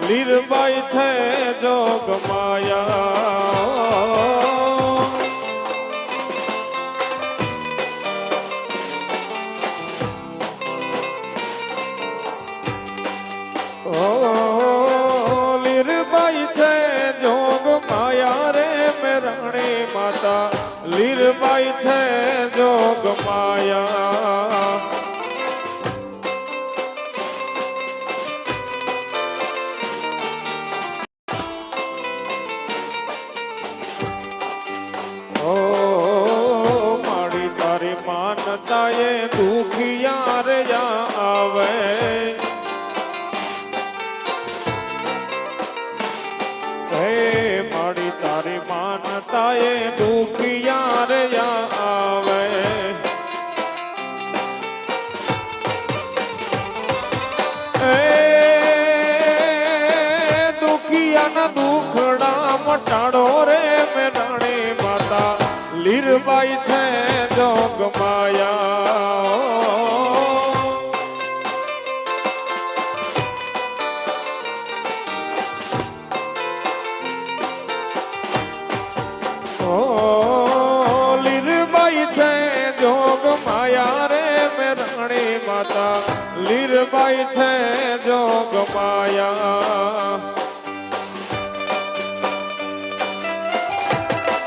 લીરબાઈ છે જોગ માયા લીરબાઈ છે જોગ માયા રે મેરણી માતા લીરબાઈ છે જોગ માયા મારી તારી માનતા એ દુખિયા રે આવે મારી તારી માનતા એ દુખિયા રે આવે દુખિયાના દુખડા મટાડો રે મેરણી માતા લીરબાઈ છે જોગ માયા લીરબાઈ છે જોગ માયા રે મેરણી માતા લીરબાઈ છે જોગ માયા